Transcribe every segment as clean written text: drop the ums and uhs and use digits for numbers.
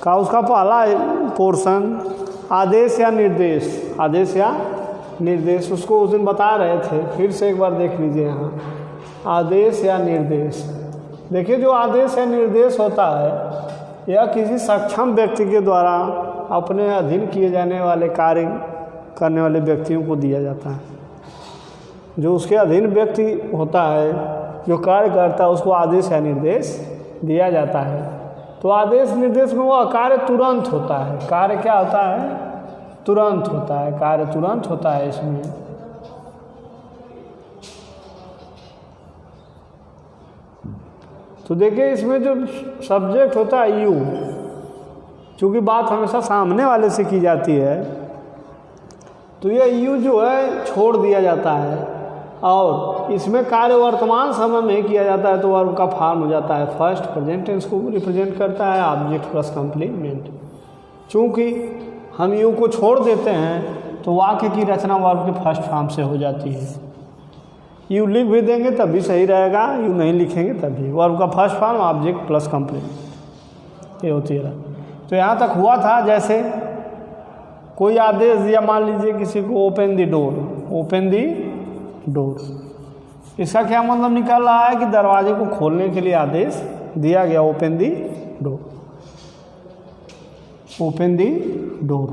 का उसका पहला पोर्शन आदेश या निर्देश, आदेश या निर्देश, उसको उस दिन बता रहे थे, फिर से एक बार देख लीजिए यहाँ, आदेश या निर्देश। देखिए जो आदेश या निर्देश होता है यह किसी सक्षम व्यक्ति के द्वारा अपने अधीन किए जाने वाले कार्य करने वाले व्यक्तियों को दिया जाता है। जो उसके अधीन व्यक्ति होता है, जो कार्य करता है, उसको आदेश या निर्देश दिया जाता है। तो आदेश निर्देश में वह कार्य तुरंत होता है। कार्य क्या होता है? तुरंत होता है। कार्य तुरंत होता है इसमें। तो देखिए इसमें जो सब्जेक्ट होता है यू, चूँकि बात हमेशा सामने वाले से की जाती है तो यह यू जो है छोड़ दिया जाता है, और इसमें कार्य वर्तमान समय में किया जाता है तो वर्ब का फॉर्म हो जाता है। फर्स्ट प्रेजेंट टेंस को रिप्रेजेंट करता है, ऑब्जेक्ट प्लस कंप्लीमेंट। चूँकि हम यू को छोड़ देते हैं तो वाक्य की रचना वर्ब के फर्स्ट फॉर्म से हो जाती है। यू लिख भी देंगे तब भी सही रहेगा, यू नहीं लिखेंगे तब भी। वर्ब का first form object plus complement ये होती है। तो यहाँ तक हुआ था जैसे कोई आदेश दिया, मान लीजिए किसी को ओपन दी डोर, ओपन दी डोर, इसका क्या मतलब निकल रहा है कि दरवाजे को खोलने के लिए आदेश दिया गया, ओपन दी डोर, ओपन दी डोर।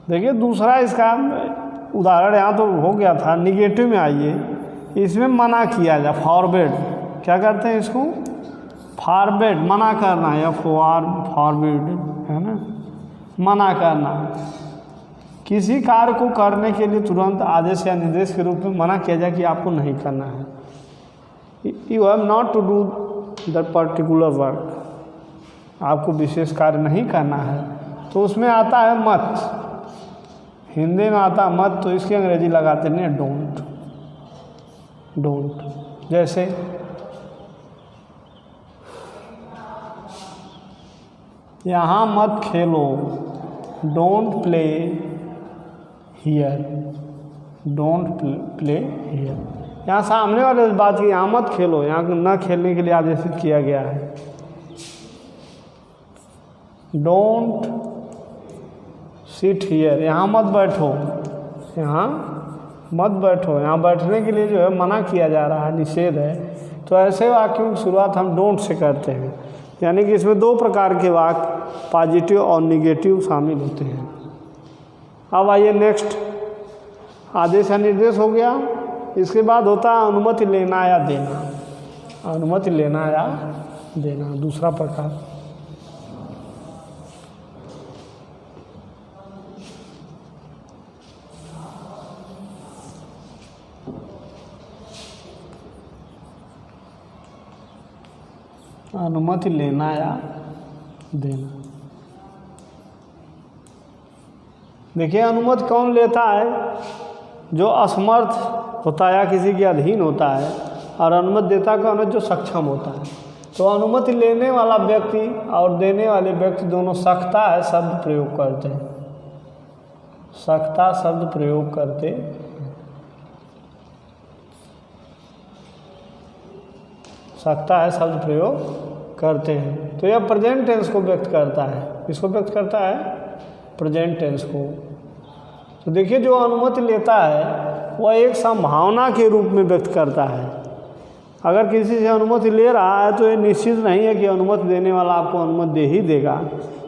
देखिए दूसरा इसका उदाहरण यहाँ तो हो गया था, निगेटिव में आइए, इसमें मना किया जाए, फॉरबिड, क्या करते हैं इसको? फॉरबिड, मना करना, या फॉरबिड है ना, मना करना। किसी कार्य को करने के लिए तुरंत आदेश या निर्देश के रूप में मना किया जाए कि आपको नहीं करना है, you have not to do that particular work, आपको विशेष कार्य नहीं करना है। तो उसमें आता है मत, हिंदी में आता है मत, तो इसकी अंग्रेजी लगाते हैं डोंट, डोंट। जैसे यहाँ मत खेलो, don't play here, don't play here. यहाँ सामने वाले बात की, यहाँ मत खेलो, यहाँ न खेलने के लिए आदेशित किया गया है। डोंट सिट हियर, यहाँ मत बैठो, यहाँ मत बैठो, यहाँ बैठने के लिए जो है मना किया जा रहा है, निषेध है। तो ऐसे वाक्यों की शुरुआत हम डोंट से करते हैं, यानी कि इसमें दो प्रकार के वाक्य पॉजिटिव और निगेटिव शामिल होते हैं। अब आइए नेक्स्ट, आदेश या निर्देश हो गया। इसके बाद होता है अनुमति लेना या देना, अनुमति लेना या देना, दूसरा प्रकार। अनुमति लेना या देना। देखिए अनुमति कौन लेता है? जो असमर्थ होता है या किसी के अधीन होता है, और अनुमति देता कौन है? जो सक्षम होता है। तो अनुमति लेने वाला व्यक्ति और देने वाले व्यक्ति दोनों सकता है शब्द प्रयोग करते हैं, सकता शब्द प्रयोग करते, सकता है शब्द प्रयोग करते हैं। तो यह प्रेजेंट टेंस को व्यक्त करता है, किसको व्यक्त करता है? प्रेजेंट टेंस को। तो देखिए जो अनुमति लेता है वह एक संभावना के रूप में व्यक्त करता है। अगर किसी से अनुमति ले रहा है तो ये निश्चित नहीं है कि अनुमति देने वाला आपको अनुमति दे ही देगा।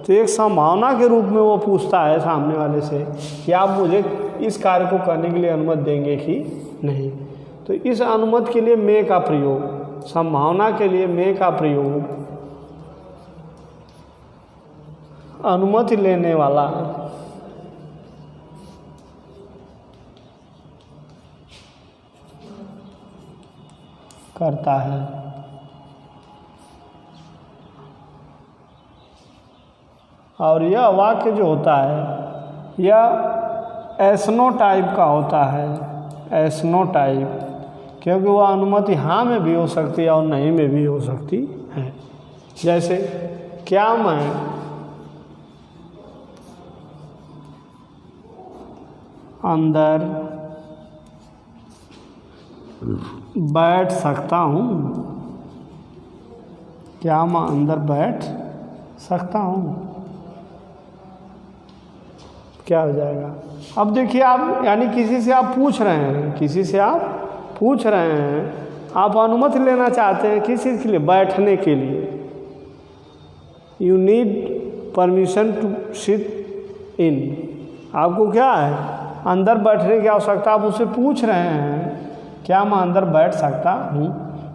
तो एक संभावना के रूप में वो पूछता है सामने वाले से कि आप मुझे इस कार्य को करने के लिए अनुमति देंगे कि नहीं। तो इस अनुमति के लिए मे का प्रयोग, संभावना के लिए मे का प्रयोग अनुमति लेने वाला करता है। और यह वाक्य जो होता है यह एसनो टाइप का होता है, एसनो टाइप, क्योंकि वह अनुमति हाँ में भी हो सकती है और नहीं में भी हो सकती है। जैसे क्या मैं अंदर बैठ सकता हूँ, क्या मैं अंदर बैठ सकता हूँ? क्या हो जाएगा? अब देखिए आप, यानी किसी से आप पूछ रहे हैं, किसी से आप पूछ रहे हैं, आप अनुमति लेना चाहते हैं किस चीज़ के लिए? बैठने के लिए। You need permission to sit in. आपको क्या है? अंदर बैठने की आवश्यकता। आप उससे पूछ रहे हैं क्या मैं अंदर बैठ सकता हूँ?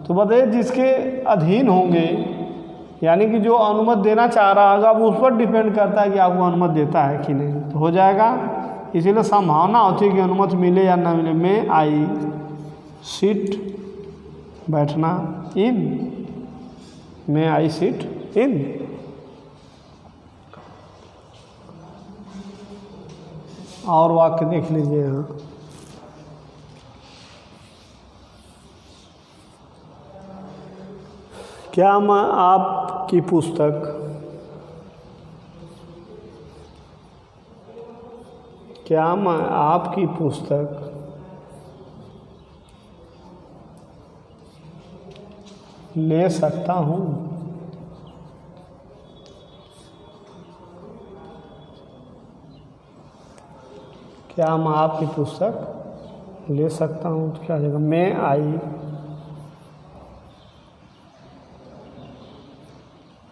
तो बताइए जिसके अधीन होंगे, यानी कि जो अनुमति देना चाह रहा होगा, अब उस पर डिपेंड करता है कि आपको अनुमति देता है कि नहीं। तो हो जाएगा। इसीलिए संभावना होती है कि अनुमति मिले या ना मिले। मे आई सिट, बैठना, इन, मे आई सिट इन। और वाक्य देख लीजिए यहाँ। क्या मैं आपकी पुस्तक ले सकता हूँ? क्या मैं आपकी पुस्तक ले सकता हूँ? तो क्या हो जाएगा? मे आई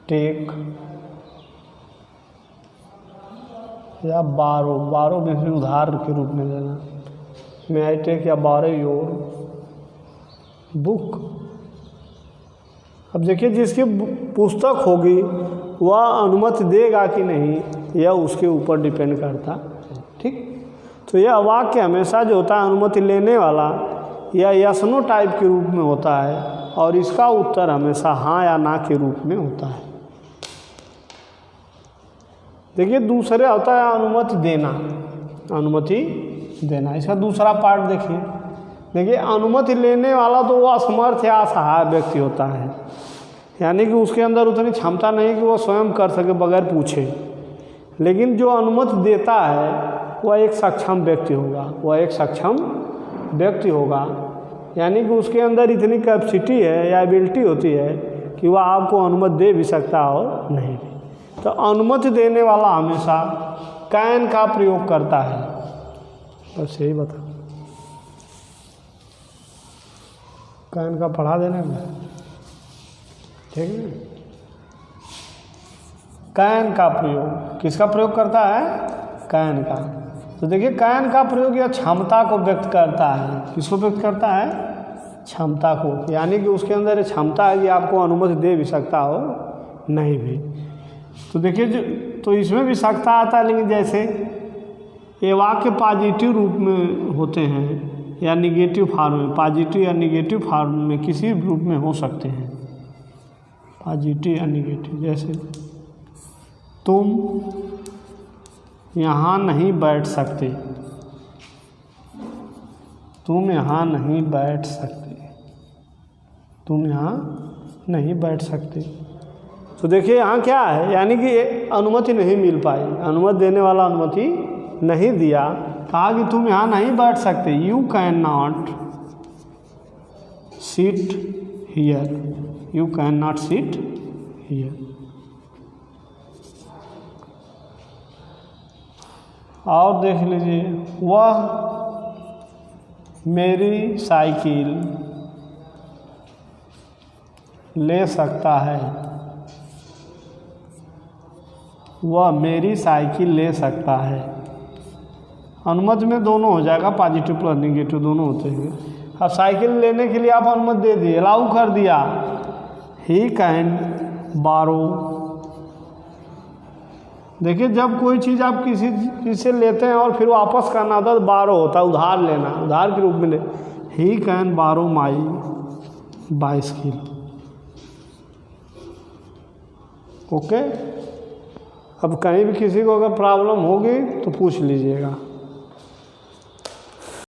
टेक या बारो में भी उधार के रूप में लेना। मे आई टेक या बारो योर बुक। अब देखिए जिसकी पुस्तक होगी वह अनुमति देगा कि नहीं, यह उसके ऊपर डिपेंड करता है। ठीक। तो यह वाक्य हमेशा जो होता है अनुमति लेने वाला या यस नो टाइप के रूप में होता है, और इसका उत्तर हमेशा हाँ या ना के रूप में होता है। देखिए दूसरे होता है अनुमति देना। इसका दूसरा पार्ट देखिए अनुमति लेने वाला तो वो असमर्थ या असहाय व्यक्ति होता है, यानी कि उसके अंदर उतनी क्षमता नहीं कि वो स्वयं कर सके बगैर पूछे। लेकिन जो अनुमति देता है वह एक सक्षम व्यक्ति होगा, यानी कि उसके अंदर इतनी कैपेसिटी है या एबिलिटी होती है कि वह आपको अनुमति दे भी सकता और नहीं भी। तो अनुमति देने वाला हमेशा कैन का प्रयोग करता है। बस यही बता, कैन का पढ़ा देने में, ठीक है। कैन का प्रयोग किसका प्रयोग करता है? कैन का। तो देखिए कैन का प्रयोग यह क्षमता को व्यक्त करता है। किसको व्यक्त करता है? क्षमता को, यानी कि उसके अंदर क्षमता है कि आपको अनुमति दे भी सकता हो नहीं भी। तो देखिए तो इसमें भी सकता आता है, लेकिन जैसे ये वाक्य पॉजिटिव रूप में होते हैं या निगेटिव फॉर्म में, पॉजिटिव या निगेटिव फॉर्म में किसी रूप में हो सकते हैं, पॉजिटिव या निगेटिव। जैसे तुम यहाँ नहीं बैठ सकते, तुम यहाँ नहीं बैठ सकते। तो देखिए यहाँ क्या है, यानी कि अनुमति नहीं मिल पाई, अनुमति देने वाला अनुमति नहीं दिया, कहा कि तुम यहाँ नहीं बैठ सकते, you can not sit here, और देख लीजिए वह मेरी साइकिल ले सकता है, वह मेरी साइकिल ले सकता है। अनुमति में दोनों हो जाएगा, पॉजिटिव प्लस निगेटिव दोनों होते हैं। अब साइकिल लेने के लिए आप अनुमति दे दिए, अलाउ कर दिया, ही कैन बारो। देखिए जब कोई चीज़ आप किसी चीज़ से लेते हैं और फिर वापस करना होता है तो बारो होता है, उधार लेना, उधार के रूप में ले। ही कैन बारो माई बाइसिकल। ओके। अब कहीं भी किसी को अगर प्रॉब्लम होगी तो पूछ लीजिएगा।